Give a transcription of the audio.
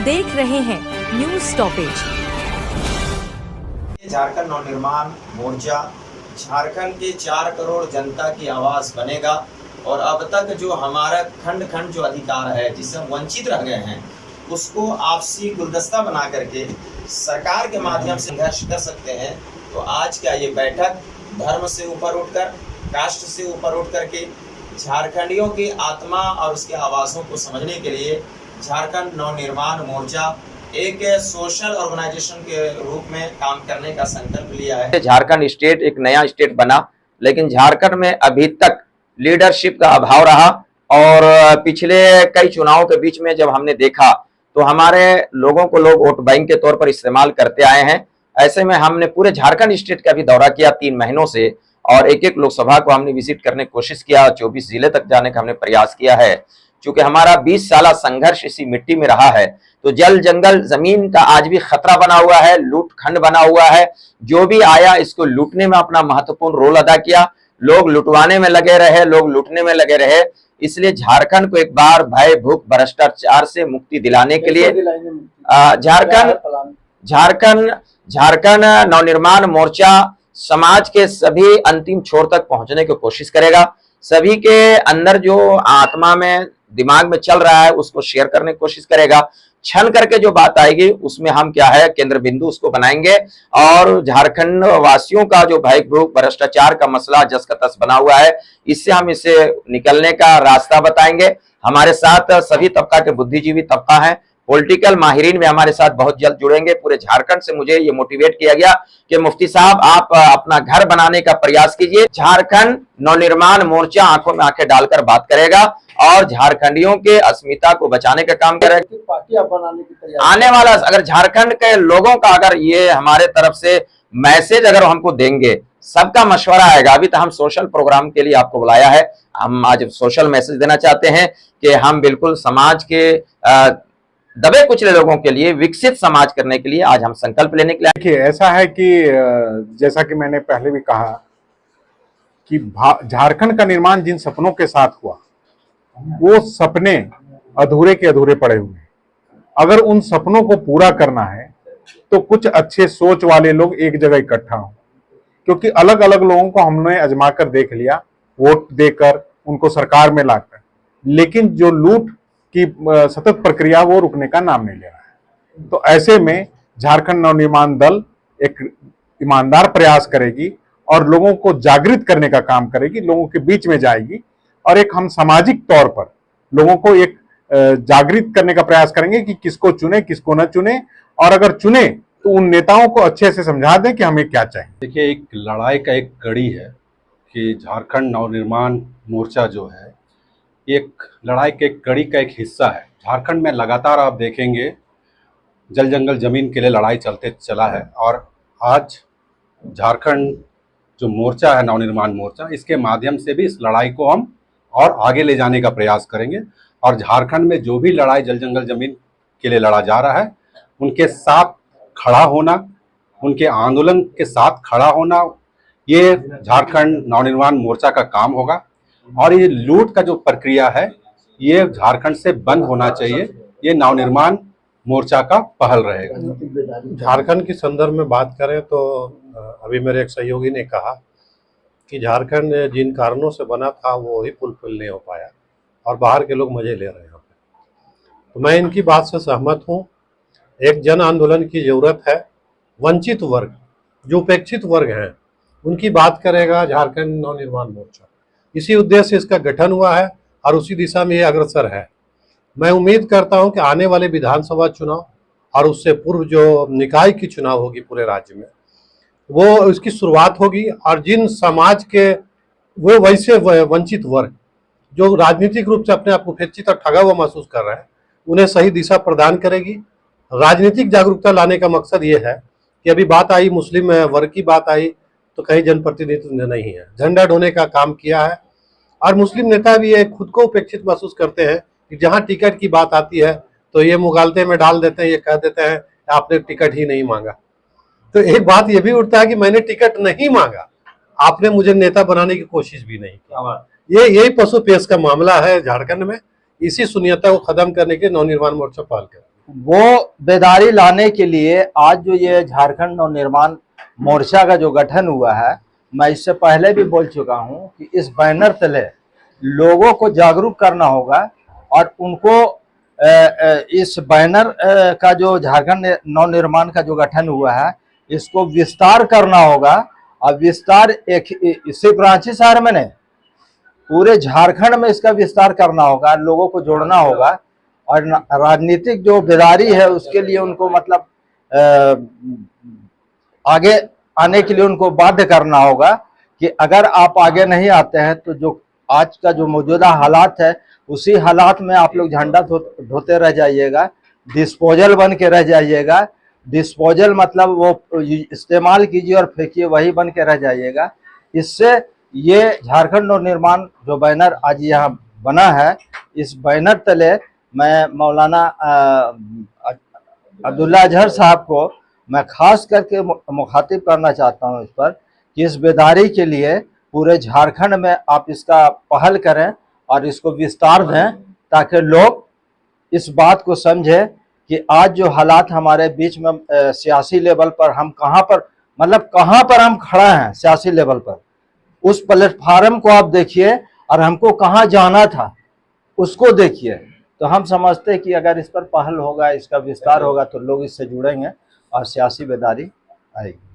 देख रहे हैं न्यूज स्टॉपेज। झारखंड नवनिर्माण मोर्चा झारखंड के 4 करोड़ जनता की आवाज बनेगा और अब तक जो हमारा खंड खंड जो अधिकार है जिससे हम वंचित रह गए हैं उसको आपसी गुलदस्ता बना करके सरकार के माध्यम से संघर्ष कर सकते हैं। तो आज का ये बैठक धर्म से ऊपर उठकर, कास्ट से ऊपर उठ करके झारखंडियों की आत्मा और उसके आवाज़ों को समझने के लिए झारखंड नवनिर्माण मोर्चा एक सोशल ऑर्गेनाइजेशन के रूप में काम करने का संकल्प लिया है। झारखंड स्टेट एक नया स्टेट बना, लेकिन झारखंड में अभी तक लीडरशिप का अभाव रहा और पिछले कई चुनावों के बीच में जब हमने देखा तो हमारे लोगों को लोग वोट बैंक के तौर पर इस्तेमाल करते आए हैं। ऐसे में हमने पूरे झारखंड स्टेट का भी दौरा किया 3 महीनों से और एक एक लोकसभा को हमने विजिट करने की कोशिश किया। 24 जिले तक जाने का हमने प्रयास किया है। चूंकि हमारा 20 साल संघर्ष इसी मिट्टी में रहा है तो जल जंगल जमीन का आज भी खतरा बना हुआ है, लूट खंड बना हुआ है। जो भी आया इसको लूटने में अपना महत्वपूर्ण रोल अदा किया। लोग लुटवाने में लगे रहे, लोग लूटने में लगे रहे। इसलिए झारखंड को एक बार भय भूख भ्रष्टाचार से मुक्ति दिलाने के लिए झारखंड नवनिर्माण मोर्चा समाज के सभी अंतिम छोर तक पहुंचने की कोशिश करेगा। सभी के अंदर जो आत्मा में दिमाग में चल रहा है उसको शेयर करने की कोशिश करेगा। छन करके जो बात आएगी उसमें हम क्या है केंद्र बिंदु उसको बनाएंगे और झारखंड वासियों का जो भय भूख भ्रष्टाचार का मसला जस का तस बना हुआ है इससे हम इसे निकलने का रास्ता बताएंगे। हमारे साथ सभी तबका के बुद्धिजीवी तबका है, पॉलिटिकल माहिरीन में हमारे साथ बहुत जल्द जुड़ेंगे। पूरे झारखंड से मुझे ये मोटिवेट किया गया कि मुफ्ती साहब आप अपना घर बनाने का प्रयास कीजिए। झारखंड नवनिर्माण मोर्चा आंखों में आंखें डालकर बात करेगा और झारखंडियों के अस्मिता को बचाने का काम करेगा। पार्टी आप बनाने की तैयारी आने वाला अगर झारखंड के लोगों का अगर ये हमारे तरफ से मैसेज अगर हमको देंगे, सबका मशवरा आएगा। अभी तो हम सोशल प्रोग्राम के लिए आपको बुलाया है। हम आज सोशल मैसेज देना चाहते हैं कि हम बिल्कुल समाज के दबे कुचले लोगों के लिए विकसित समाज करने के लिए आज हम संकल्प लेने के लिए। देखिए ऐसा है कि जैसा कि मैंने पहले भी कहा कि झारखंड का निर्माण जिन सपनों के साथ हुआ वो सपने अधूरे के अधूरे पड़े हुए हैं। अगर उन सपनों को पूरा करना है तो कुछ अच्छे सोच वाले लोग एक जगह इकट्ठा हों, क्योंकि अलग अलग लोगों को हमने आजमा कर देख लिया, वोट देकर उनको सरकार में लाकर, लेकिन जो लूट की सतत प्रक्रिया वो रुकने का नाम नहीं ले रहा है। तो ऐसे में झारखंड नवनिर्माण दल एक ईमानदार प्रयास करेगी और लोगों को जागृत करने का काम करेगी, लोगों के बीच में जाएगी और एक हम सामाजिक तौर पर लोगों को एक जागृत करने का प्रयास करेंगे कि किसको चुने किसको न चुने, और अगर चुने तो उन नेताओं को अच्छे से समझा दें कि हमें क्या चाहिए। देखिए एक लड़ाई का एक कड़ी है कि झारखंड नवनिर्माण मोर्चा जो है एक लड़ाई के कड़ी का एक हिस्सा है। झारखंड में लगातार आप देखेंगे जल जंगल जमीन के लिए लड़ाई चलते चला है और आज झारखंड जो मोर्चा है नवनिर्माण मोर्चा इसके माध्यम से भी इस लड़ाई को हम और आगे ले जाने का प्रयास करेंगे। और झारखंड में जो भी लड़ाई जल जंगल जमीन के लिए लड़ा जा रहा है उनके साथ खड़ा होना, उनके आंदोलन के साथ खड़ा होना, ये झारखंड नवनिर्माण मोर्चा का काम होगा। और ये लूट का जो प्रक्रिया है ये झारखंड से बंद होना चाहिए, ये नवनिर्माण मोर्चा का पहल रहेगा। झारखंड के संदर्भ में बात करें तो अभी मेरे एक सहयोगी ने कहा कि झारखंड जिन कारणों से बना था वो ही फुलफिल नहीं हो पाया और बाहर के लोग मजे ले रहे हैं। तो मैं इनकी बात से सहमत हूँ। एक जन आंदोलन की जरूरत है। वंचित वर्ग जो उपेक्षित वर्ग हैं उनकी बात करेगा झारखंड नवनिर्माण मोर्चा। इसी उद्देश्य से इसका गठन हुआ है और उसी दिशा में ये अग्रसर है। मैं उम्मीद करता हूं कि आने वाले विधानसभा चुनाव और उससे पूर्व जो निकाय की चुनाव होगी पूरे राज्य में वो इसकी शुरुआत होगी और जिन समाज के वो वैसे वंचित वर्ग जो राजनीतिक रूप से अपने आप को उपेक्षित और ठगा हुआ महसूस कर रहे हैं उन्हें सही दिशा प्रदान करेगी। राजनीतिक जागरूकता लाने का मकसद ये है कि अभी बात आई मुस्लिम वर्ग की बात आई तो कहीं जनप्रतिनिधित्व नहीं है, झंडा ढोने का काम किया है। और मुस्लिम नेता भी ये खुद को उपेक्षित महसूस करते हैं कि जहां टिकट की बात आती है तो ये मुगालते में डाल देते हैं, ये कह देते हैं आपने टिकट ही नहीं मांगा। तो एक बात ये भी उठता है कि मैंने टिकट नहीं मांगा, आपने मुझे नेता बनाने की कोशिश भी नहीं की। यही पशु पेश का मामला है झारखंड में। इसी शून्यता को खत्म करने के नवनिर्माण मोर्चा पहल कर वो बेदारी लाने के लिए आज जो ये झारखंड नवनिर्माण मोर्चा का जो गठन हुआ है, मैं इससे पहले भी बोल चुका हूं कि इस बैनर तले लोगों को जागरूक करना होगा और उनको इस बैनर का जो झारखंड नवनिर्माण का जो गठन हुआ है इसको विस्तार करना होगा। और विस्तार एक सिर्फ रांची शहर में नहीं, पूरे झारखंड में इसका विस्तार करना होगा, लोगों को जोड़ना होगा। और राजनीतिक जो बेदारी है उसके लिए उनको मतलब आगे आने के लिए उनको बाध्य करना होगा कि अगर आप आगे नहीं आते हैं तो जो आज का जो मौजूदा हालात है उसी हालात में आप लोग झंडा ढोते रह जाइएगा, डिस्पोजल बन के रह जाइएगा। डिस्पोजल मतलब वो इस्तेमाल कीजिए और फेंकिए, वही बन के रह जाइएगा। इससे ये झारखंड नवनिर्माण जो बैनर आज यहाँ बना है, इस बैनर तले मैं मौलाना अब्दुल्ला अजहर साहब को मैं खास करके मुखातिब करना चाहता हूँ इस पर कि इस बेदारी के लिए पूरे झारखंड में आप इसका पहल करें और इसको विस्तार दें ताकि लोग इस बात को समझें कि आज जो हालात हमारे बीच में सियासी लेवल पर हम कहाँ पर मतलब कहाँ पर हम खड़ा हैं सियासी लेवल पर, उस प्लेटफार्म को आप देखिए और हमको कहाँ जाना था उसको देखिए। तो हम समझते हैं कि अगर इस पर पहल होगा, इसका विस्तार होगा तो लोग इससे जुड़ेंगे और सियासी बेदारी आएगी।